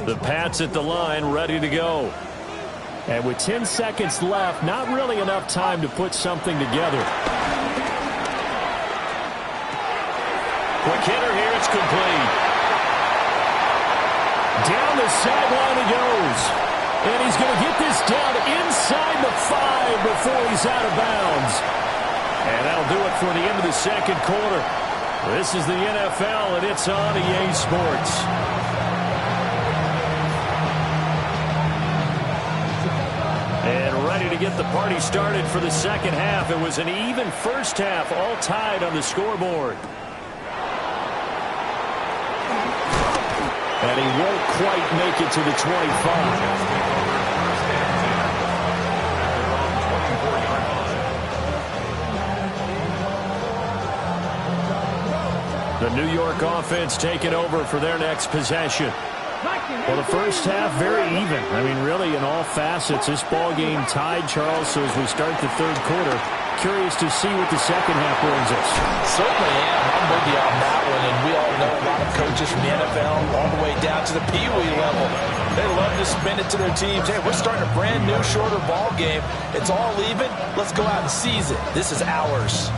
The Pats at the line, ready to go. And with 10 seconds left, not really enough time to put something together. Quick hitter here, it's complete. Down the sideline he goes. And he's going to get this down inside the 5 before he's out of bounds. And that'll do it for the end of the second quarter. This is the NFL, and it's on EA Sports. And ready to get the party started for the second half. It was an even first half, all tied on the scoreboard. And he won't quite make it to the 25. The New York offense taking over for their next possession. Well, the first half, very even. I mean, really, in all facets, this ball game tied, Charles. So as we start the third quarter, curious to see what the second half brings us. Certainly am. I'm with you on that one. And we all know a lot of coaches from the NFL all the way down to the Pee Wee level. They love to spin it to their teams. Hey, we're starting a brand new, shorter ball game. It's all even. Let's go out and seize it. This is ours.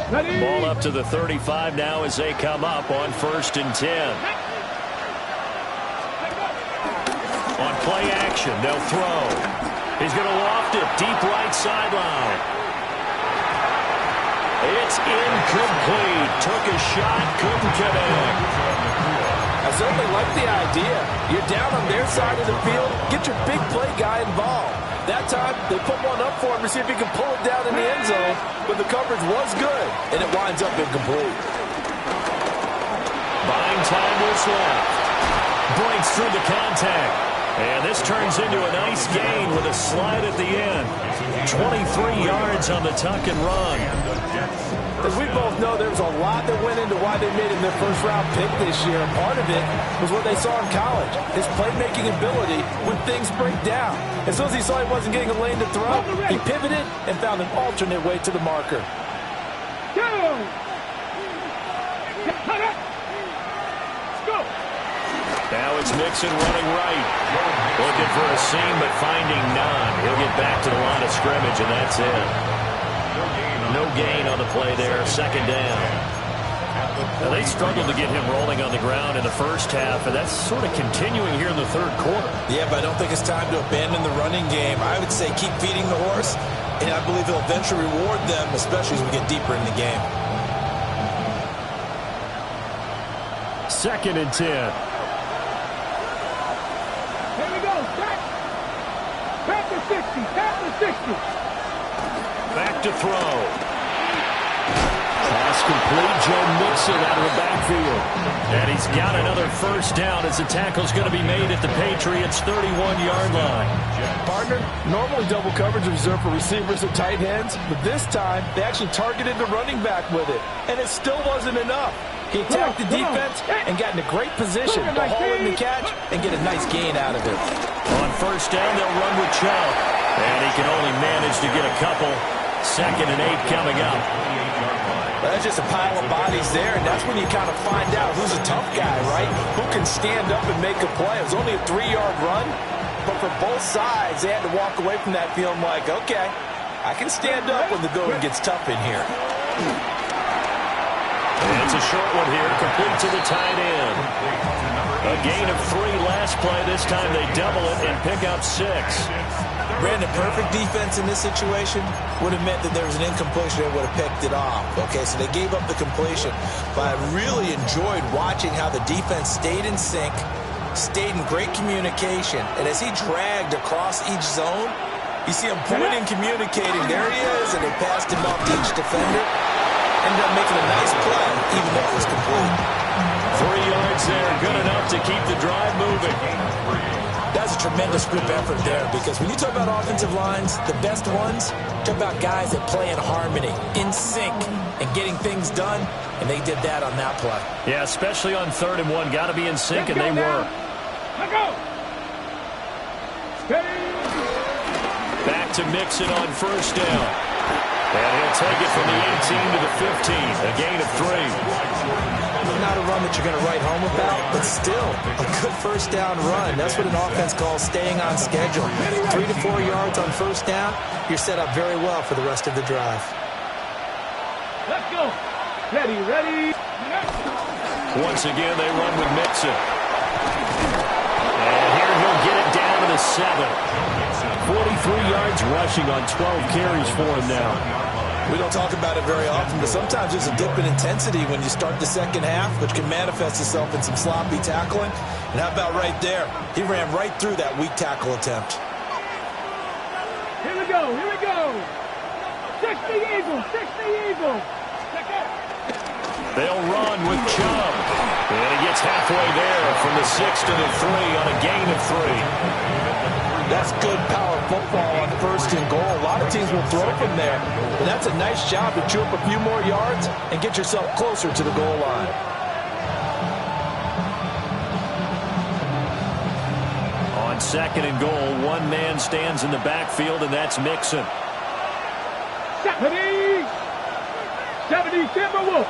Ball up to the 35 now as they come up on 1st and 10. On play action, they'll throw. He's going to loft it deep right sideline. It's incomplete. Took a shot, couldn't connect. I certainly like the idea. You're down on their side of the field. Get your big play guy involved. That time, they put one up for him to see if he can pull it down in the end zone. But the coverage was good, and it winds up incomplete. Buying time was left. Breaks through the contact. And this turns into a nice gain with a slide at the end. 23 yards on the tuck and run. As we both know, there was a lot that went into why they made him their first-round pick this year. And part of it was what they saw in college, his playmaking ability when things break down. As soon as he saw he wasn't getting a lane to throw, he pivoted and found an alternate way to the marker. Now it's Mixon running right. Looking for a seam, but finding none. He'll get back to the line of scrimmage, and that's it. No gain on the play there, second down. Now they struggled to get him rolling on the ground in the first half, and that's sort of continuing here in the third quarter. Yeah, but I don't think it's time to abandon the running game. I would say keep feeding the horse, and I believe he'll eventually reward them, especially as we get deeper in the game. 2nd and 10. Here we go. Back to 60. Back to 60. Back to throw. Pass complete. Joe Mixon out of the backfield. And he's got another first down as the tackle's going to be made at the Patriots' 31-yard line. Partner, normally double coverage is reserved for receivers and tight ends, but this time they actually targeted the running back with it, and it still wasn't enough. He attacked the defense and got in a great position to haul in the catch and get a nice gain out of it. On first down, they'll run with Chubb. And he can only manage to get a couple. 2nd and 8 coming up. Well, that's just a pile of bodies there, and that's when you kind of find out who's a tough guy, right? Who can stand up and make a play. It was only a 3-yard run, but for both sides, they had to walk away from that feeling like, okay, I can stand up when the going gets tough in here. And it's a short one here, complete to the tight end. A gain of 3 last play. This time they double it and pick up 6. Brandon, perfect defense in this situation would have meant that there was an incompletion that would have picked it off. Okay, so they gave up the completion. But I really enjoyed watching how the defense stayed in sync, stayed in great communication, and as he dragged across each zone, you see him pointing, communicating. There he is, and they passed him off to each defender. Ended up making a nice play, even though it was complete. 3 yards there, good enough to keep the drive moving. That's a tremendous group effort there, because when you talk about offensive lines, the best ones, talk about guys that play in harmony, in sync, and getting things done, and they did that on that play. Yeah, especially on 3rd and 1. Got to be in sync, and they were. Let go. Back to Mixon on first down. And he'll take it from the 18 to the 15, a gain of 3. not a run that you're going to write home about, but still a good first down run. That's what an offense calls staying on schedule. 3 to 4 yards on first down, you're set up very well for the rest of the drive. Let's go. Ready, ready. Once again, they run with Mixon. And here he'll get it down to the 7. 43 yards rushing on 12 carries for him now. We don't talk about it very often, but sometimes there's a dip in intensity when you start the second half, which can manifest itself in some sloppy tackling. And how about right there? He ran right through that weak tackle attempt. Here we go, here we go. 60 Eagles, 60 Eagles. They'll run with Chubb. And he gets halfway there from the 6 to the 3 on a gain of 3. That's good power football on first and goal. A lot of teams will throw from there. And that's a nice job to chew up a few more yards and get yourself closer to the goal line. On second and goal, one man stands in the backfield, and that's Mixon. 70 Timberwolves.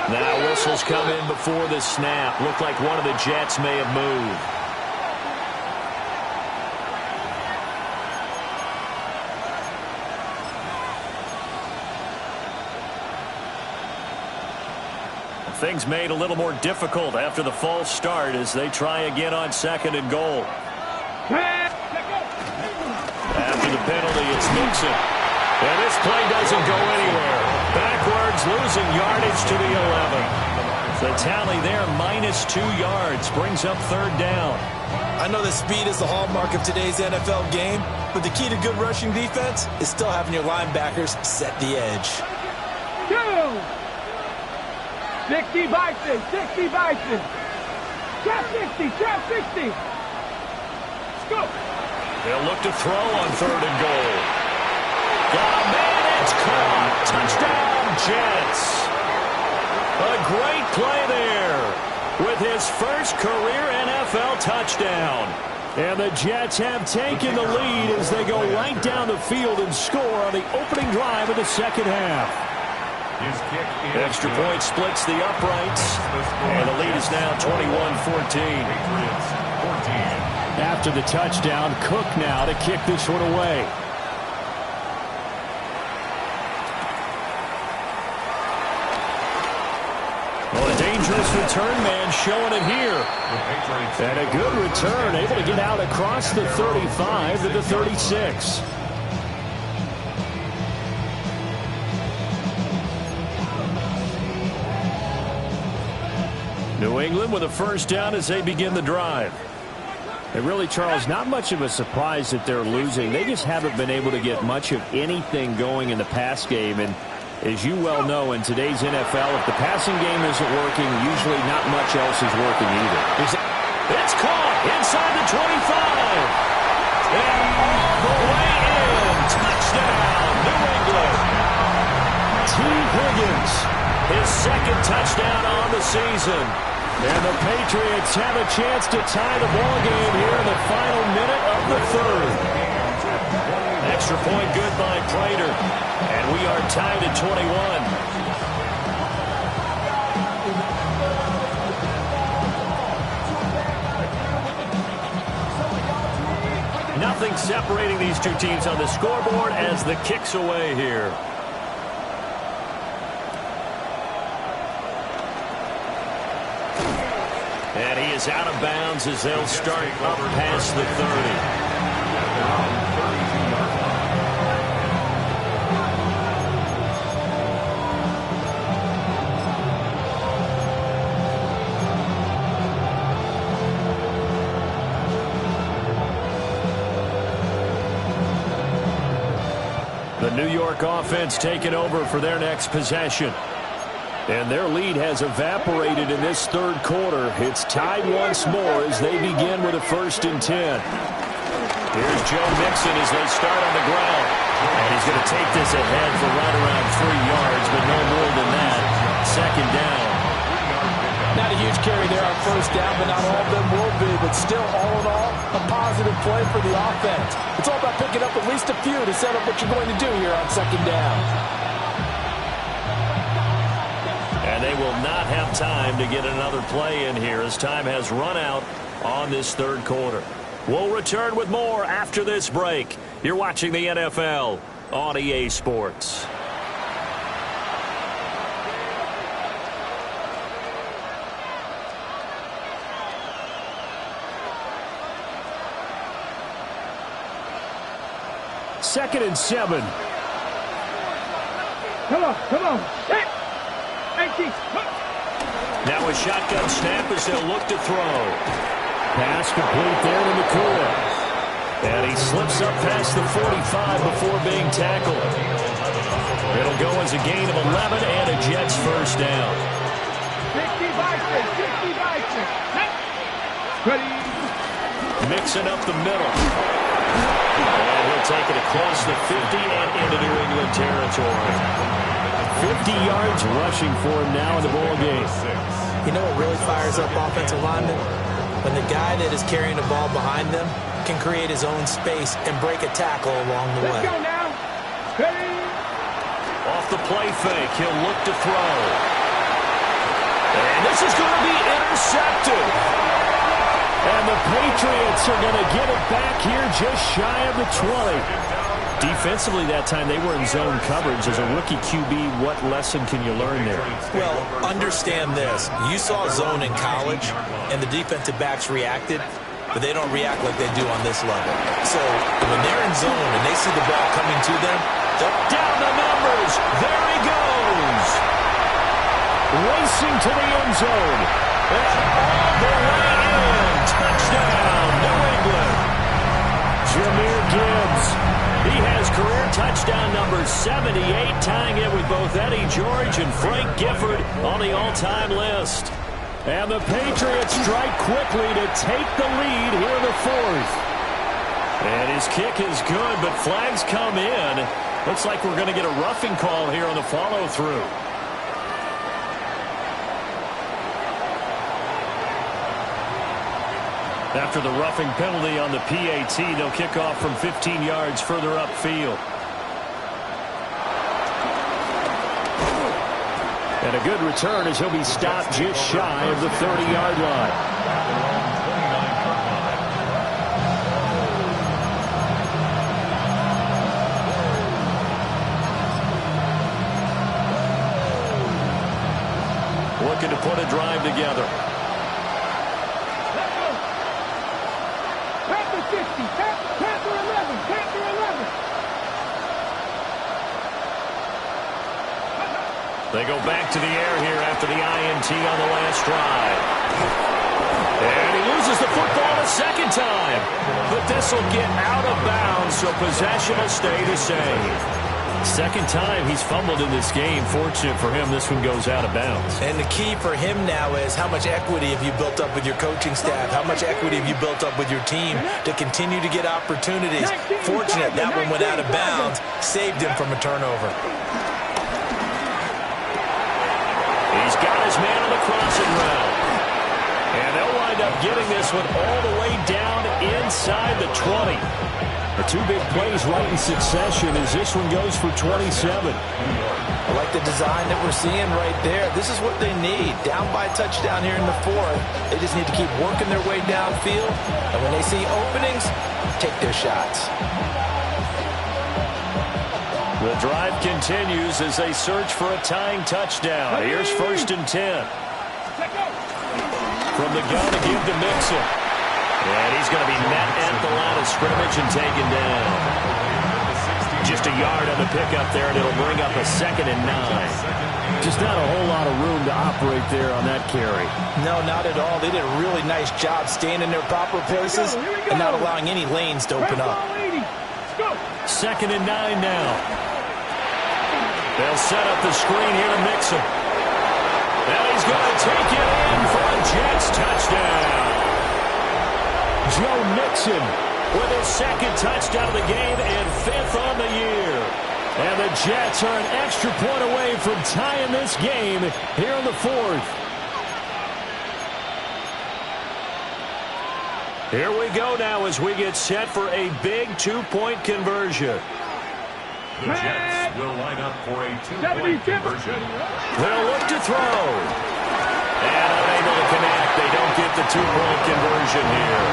Now whistles come in before the snap. Looked like one of the Jets may have moved. Things made a little more difficult after the false start as they try again on second and goal. After the penalty, it's Mixon. And this play doesn't go anywhere. Backwards, losing yardage to the 11. The tally there, -2 yards, brings up third down. I know that speed is the hallmark of today's NFL game, but the key to good rushing defense is still having your linebackers set the edge. 60 Bison, 60 Bison. Trap 60, trap 60. Let's go. They'll look to throw on third and goal. Got a man, it's caught. Touchdown, Jets. A great play there with his first career NFL touchdown. And the Jets have taken the lead as they go right down the field and score on the opening drive of the second half. Extra point splits the uprights, and the lead is now 21-14. After the touchdown, Cook now to kick this one away. Well, a dangerous return man showing it here. And a good return, able to get out across the 35 to the 36. New England with a first down as they begin the drive. And really, Charles, not much of a surprise that they're losing. They just haven't been able to get much of anything going in the pass game. And as you well know, in today's NFL, if the passing game isn't working, usually not much else is working either. It's caught inside the 25. And all the way in. Touchdown, New England. T. Higgins, his second touchdown on the season. And the Patriots have a chance to tie the ball game here in the final minute of the third. Extra point good by Prater. And we are tied at 21. Nothing separating these two teams on the scoreboard as the kick's away here. And he is out of bounds as they'll start up past the 30. The New York offense taking over for their next possession. And their lead has evaporated in this third quarter. It's tied once more as they begin with a 1st and 10. Here's Joe Mixon as they start on the ground. And he's going to take this ahead for right around 3 yards, but no more than that. Second down. Not a huge carry there on first down, but not all of them will be. But still, all in all, a positive play for the offense. It's all about picking up at least a few to set up what you're going to do here on second down. And they will not have time to get another play in here as time has run out on this third quarter. We'll return with more after this break. You're watching the NFL on EA Sports. Second and 7. Come on. Hey, Now a shotgun snap as they'll look to throw. Pass complete there to McCoy. And he slips up past the 45 before being tackled. It'll go as a gain of 11 and a Jets first down. 60 Mixing up the middle. And he'll take it across the 50 and into New England territory. 50 yards rushing for him now in the ball game. You know what really fires up offensive linemen? When the guy that is carrying the ball behind them can create his own space and break a tackle along the way. Let's go now. Ready? Off the play fake, he'll look to throw. And this is going to be intercepted. And the Patriots are going to get it back here just shy of the 20. Defensively that time, they were in zone coverage. As a rookie QB, what lesson can you learn there? Well, understand this. You saw zone in college, and the defensive backs reacted, but they don't react like they do on this level. So when they're in zone and they see the ball coming to them, down the numbers. There he goes. Racing to the end zone. And all the way in. Touchdown, New England. Jahmyr Gibbs. He has career touchdown number 78, tying it with both Eddie George and Frank Gifford on the all-time list. And the Patriots strike quickly to take the lead here in the fourth. And his kick is good, but flags come in. Looks like we're going to get a roughing call here on the follow-through. After the roughing penalty on the PAT, they'll kick off from 15 yards further upfield. And a good return as he'll be stopped just shy of the 30-yard line. Looking to put a drive together. Panther 11. They go back to the air here after the INT on the last drive. And he loses the football a second time. But this will get out of bounds, so possession will stay the same. Second time he's fumbled in this game. Fortunate for him, this one goes out of bounds. And the key for him now is how much equity have you built up with your coaching staff? How much equity have you built up with your team to continue to get opportunities? Fortunate that one went out of bounds, saved him from a turnover. He's got his man on the crossing route. And they'll wind up getting this one all the way down inside the 20. The two big plays right in succession as this one goes for 27. I like the design that we're seeing right there. This is what they need. Down by a touchdown here in the fourth. They just need to keep working their way downfield. And when they see openings, take their shots. The drive continues as they search for a tying touchdown. Here's 1st and 10. From the gun to give to Mixon. And he's going to be met at the line of scrimmage and taken down. Just a yard on the pickup there, and it'll bring up a 2nd and 9. Just not a whole lot of room to operate there on that carry. No, not at all. They did a really nice job staying in their proper places and not allowing any lanes to open up. 2nd and 9 now. They'll set up the screen here to Mixon. Now he's going to take it in for a Jets touchdown. Joe Mixon with his 2nd touchdown of the game and 5th on the year. And the Jets are an extra point away from tying this game here in the fourth. Here we go now as we get set for a big two-point conversion. The Jets will line up for a two-point conversion. They'll look to throw. And unable to connect. They don't get the two-point conversion here.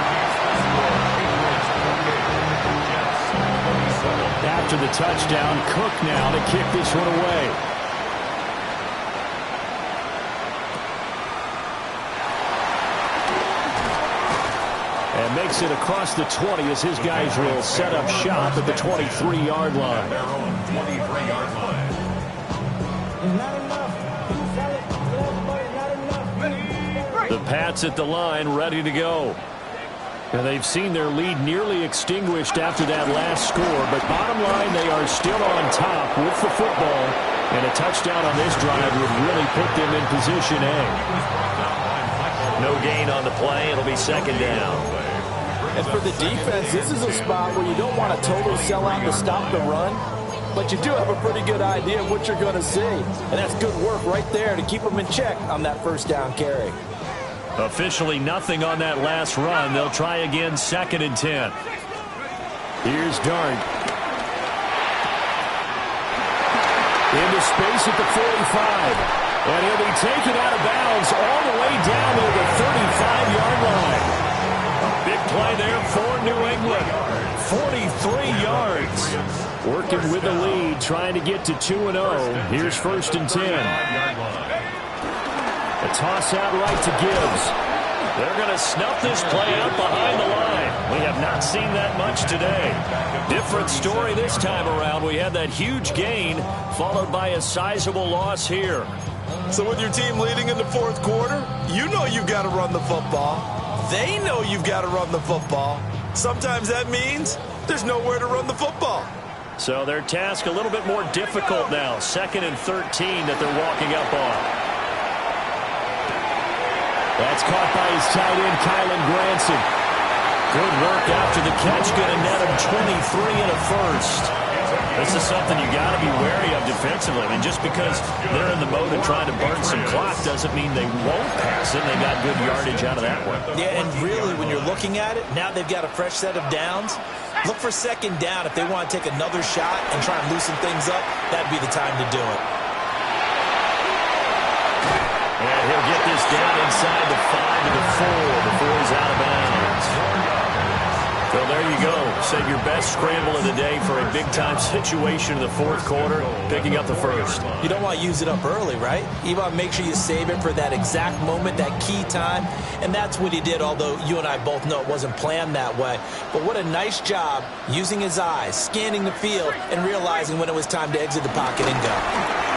After the touchdown, Cook now to kick this one away. And makes it across the 20 as his guys will set up shop at the 23-yard line. Their own 23-yard line. The Pats at the line ready to go. And they've seen their lead nearly extinguished after that last score. But bottom line, they are still on top with the football. And a touchdown on this drive would really put them in position A. No gain on the play. It'll be second down. And for the defense, this is a spot where you don't want a total sellout to stop the run, but you do have a pretty good idea of what you're going to see. And that's good work right there to keep them in check on that first down carry. Officially nothing on that last run. They'll try again, second and 10. Here's Dart. Into space at the 45. And he'll be taken out of bounds all the way down to the 35-yard line. Big play there for New England. 43 yards. Working with the lead, trying to get to 2-0. Here's first and 10. A toss out right to Gibbs. They're going to snuff this play out behind the line. We have not seen that much today. Different story this time around. We had that huge gain followed by a sizable loss here. So with your team leading in the fourth quarter, you know you've got to run the football. They know you've got to run the football. Sometimes that means there's nowhere to run the football. So their task a little bit more difficult now. Second and 13 that they're walking up on. That's caught by his tight end, Kylan Granson. Good work after the catch. Going to net him 23 and a first. This is something you got to be wary of defensively. I mean, just because they're in the mode of trying to burn some clock doesn't mean they won't pass it. They got good yardage out of that one. Yeah, and really, when you're looking at it, now they've got a fresh set of downs. Look for second down. If they want to take another shot and try and loosen things up, that'd be the time to do it. And he'll get this down inside the 5 to the 4 before he's out of bounds. So there you go. Save your best scramble of the day for a big-time situation in the fourth quarter, picking up the first. You don't want to use it up early, right? You want to make sure you save it for that exact moment, that key time. And that's what he did, although you and I both know it wasn't planned that way. But what a nice job using his eyes, scanning the field, and realizing when it was time to exit the pocket and go.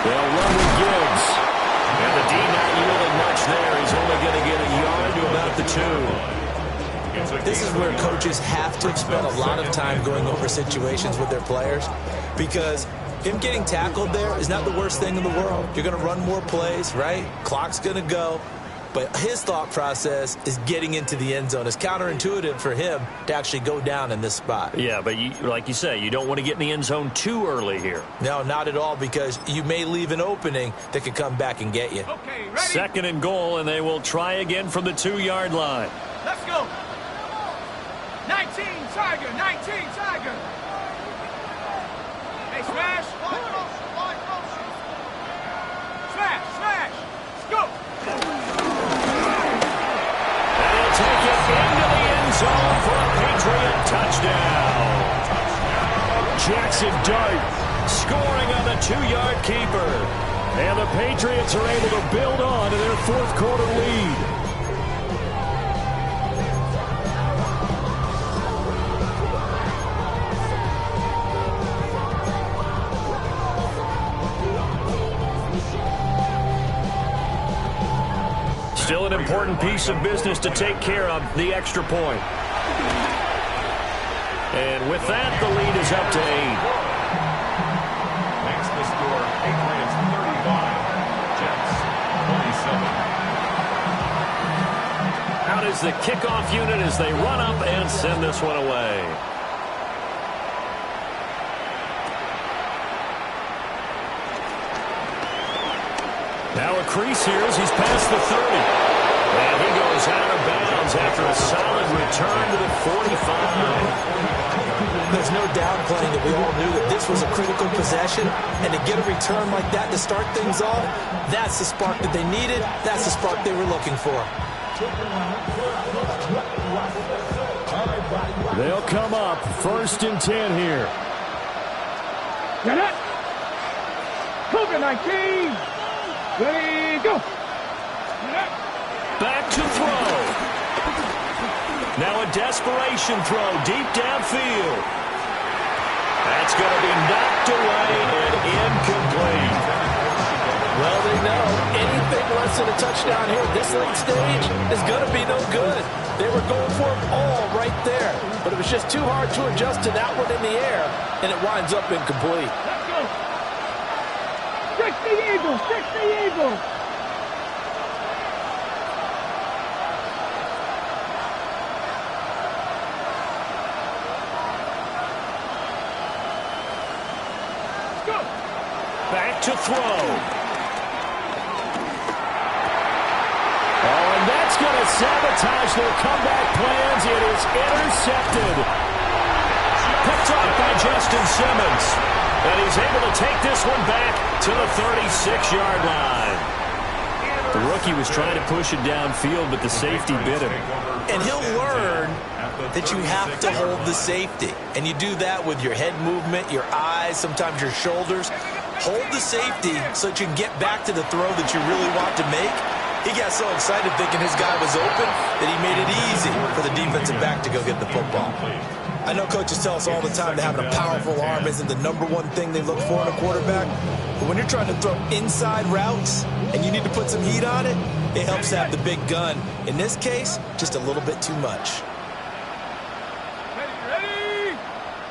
They'll run with Gibbs. And the D not yielding much there. He's only going to get a yard to about the 2. This is where coaches have to spend a lot of time going over situations with their players, because him getting tackled there is not the worst thing in the world. You're going to run more plays, right? Clock's going to go. But his thought process is getting into the end zone. It's counterintuitive for him to actually go down in this spot. Yeah, but like you say, you don't want to get in the end zone too early here. No, not at all, because you may leave an opening that could come back and get you. Okay, ready? Second and goal, and they will try again from the 2-yard line. Let's go. 19, Tiger. 19, Tiger. Hey, smash. Smash, smash. Let's go. And he'll take it into the end zone for a Patriot touchdown. Jackson Dart Scoring on the 2-yard keeper. And the Patriots are able to build on to their fourth quarter lead. Still an important piece of business to take care of, the extra point. And with that, the lead is up to 8. Makes the score Patriots 35, Jets 27. Out is the kickoff unit as they run up and send this one away. Now a crease here as he's past the 30. And he goes out of bounds after a solid return to the 45. There's no downplaying that we all knew that this was a critical possession, and to get a return like that to start things off, that's the spark that they needed. That's the spark they were looking for. They'll come up 1st and 10 here. Get it. Cougar 19. Ready, go. Back to throw. Now a desperation throw deep downfield. That's going to be knocked away and incomplete. Well, they know anything less than a touchdown here at this late stage is going to be no good. They were going for it all right there, but it was just too hard to adjust to that one in the air, and it winds up incomplete. Let's go. 60 Eagles, 60 Eagles. Back to throw. Oh, and that's going to sabotage their comeback plans. It is intercepted. Picked off by Justin Simmons. And he's able to take this one back to the 36-yard line. The rookie was trying to push it downfield, but the safety bit him. And he'll learn that you have to hold the safety. And you do that with your head movement, your eyes, sometimes your shoulders. Hold the safety so that you can get back to the throw that you really want to make. He got so excited thinking his guy was open that he made it easy for the defensive back to go get the football. I know coaches tell us all the time that having a powerful arm isn't the #1 thing they look for in a quarterback. But when you're trying to throw inside routes and you need to put some heat on it, it helps to have the big gun. In this case, just a little bit too much. Ready,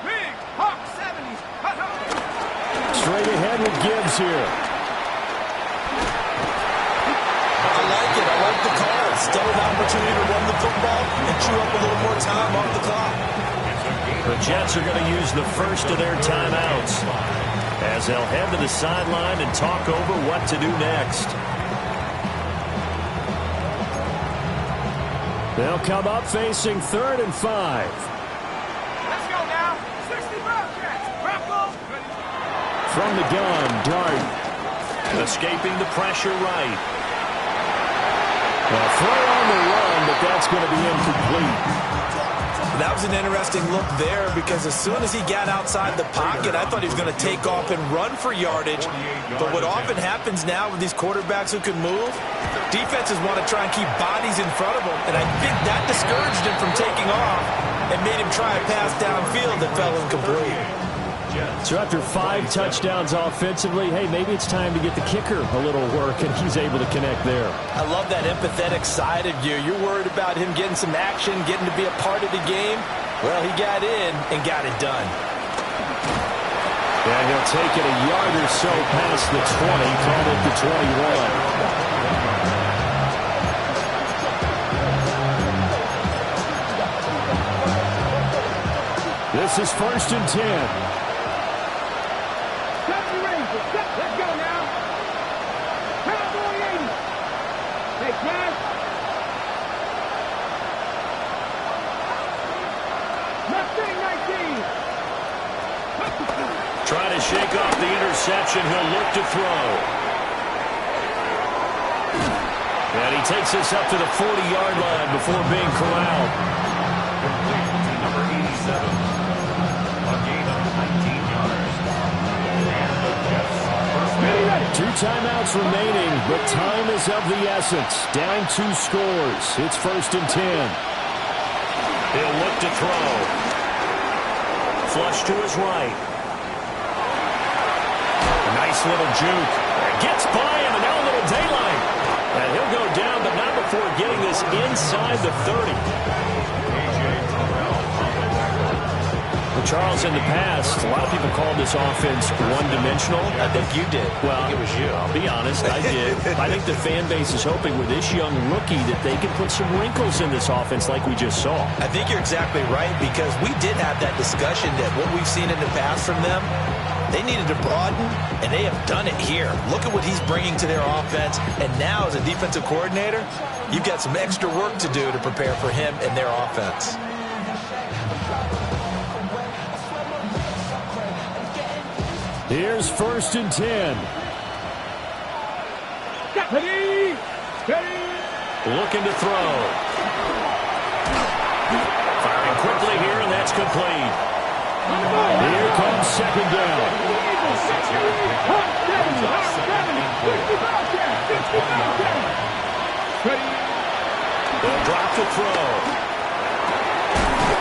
big Hawk 70s. Straight ahead with Gibbs here. I like it. I like the call. Still an opportunity to run the football and chew up a little more time off the clock. The Jets are going to use the first of their timeouts as they'll head to the sideline and talk over what to do next. They'll come up facing 3rd and 5. Let's go now. 65 Jets. Crackle. From the gun, Dart. Escaping the pressure right. A throw on the run, but that's going to be incomplete. That was an interesting look there because as soon as he got outside the pocket, I thought he was going to take off and run for yardage. But what often happens now with these quarterbacks who can move, defenses want to try and keep bodies in front of them. And I think that discouraged him from taking off and made him try a pass downfield that fell incomplete. So after 5 touchdowns offensively, hey, maybe it's time to get the kicker a little work, and he's able to connect there. I love that empathetic side of you. You're worried about him getting some action, getting to be a part of the game. Well, he got in and got it done. And he'll take it a yard or so past the 20, call it the 21. This is 1st and 10. Let's go now. Cowboy 80. Hey, Chad. Mustang 19. Trying to shake off the interception. He'll look to throw. And he takes this up to the 40-yard line before being corralled. Number 87. A gain of 19 yards. And the Jets are 2 timeouts remaining, but time is of the essence. Down 2 scores. It's 1st and 10. He'll look to throw. Flush to his right. A nice little juke. Gets by him, and now a little daylight. And he'll go down, but not before getting this inside the 30. Charles, in the past, a lot of people called this offense one-dimensional. I think you did. Well, I think it was you. I'll be honest, I did. I think the fan base is hoping with this young rookie that they can put some wrinkles in this offense like we just saw. I think you're exactly right because we did have that discussion that what we've seen in the past from them, They needed to broaden, and they have done it here. Look at what he's bringing to their offense. And now, as a defensive coordinator, you've got some extra work to do to prepare for him and their offense. Here's 1st and 10. Ready. Looking to throw. Firing quickly here, and that's complete. Here comes 2nd down. They'll drop to throw.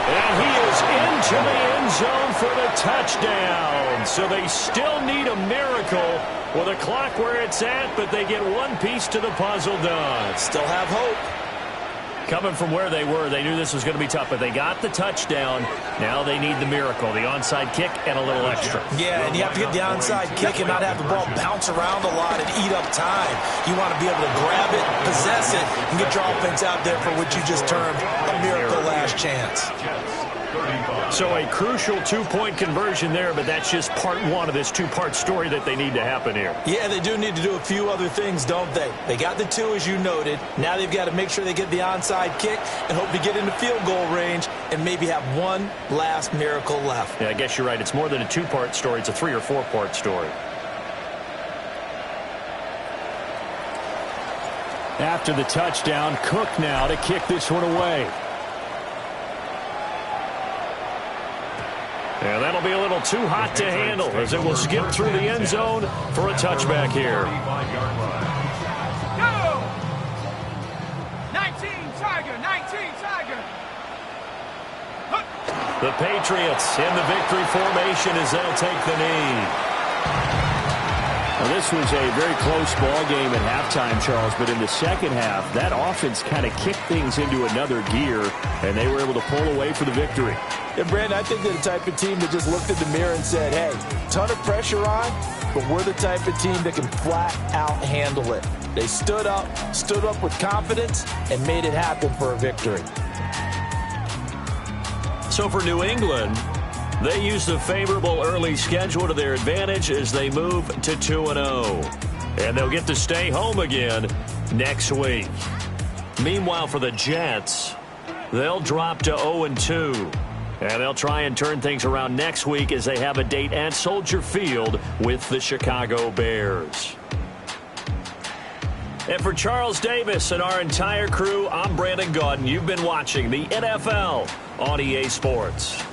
And he is into the end zone for the touchdown. So they still need a miracle with a clock where it's at, but they get one piece to the puzzle done. Still have hope. Coming from where they were, they knew this was going to be tough, but they got the touchdown. Now they need the miracle, the onside kick and a little extra. Yeah, and you have to get the onside kick and not have the ball bounce around a lot and eat up time. You want to be able to grab it, possess it, and get your offense out there for what you just termed a miracle last chance. So a crucial two-point conversion there, but that's just part one of this two-part story that they need to happen here. Yeah, they do need to do a few other things, don't they? They got the two, as you noted. Now they've got to make sure they get the onside kick and hope to get into field goal range and maybe have one last miracle left. Yeah, I guess you're right. It's more than a two-part story. It's a 3- or 4-part story. After the touchdown, Cook now to kick this one away. Yeah, that'll be a little too hot to handle as it will skip through the end zone for a touchback here. Go! 19 Tiger. The Patriots in the victory formation as they'll take the knee. Now, this was a very close ball game at halftime, Charles, but in the second half, that offense kind of kicked things into another gear, and they were able to pull away for the victory. And, Brandon, I think they're the type of team that just looked in the mirror and said, hey, ton of pressure on, but we're the type of team that can flat out handle it. They stood up with confidence, and made it happen for a victory. So for New England, they use the favorable early schedule to their advantage as they move to 2-0. And they'll get to stay home again next week. Meanwhile, for the Jets, they'll drop to 0-2. And they'll try and turn things around next week as they have a date at Soldier Field with the Chicago Bears. And for Charles Davis and our entire crew, I'm Brandon Gaudin. You've been watching the NFL on EA Sports.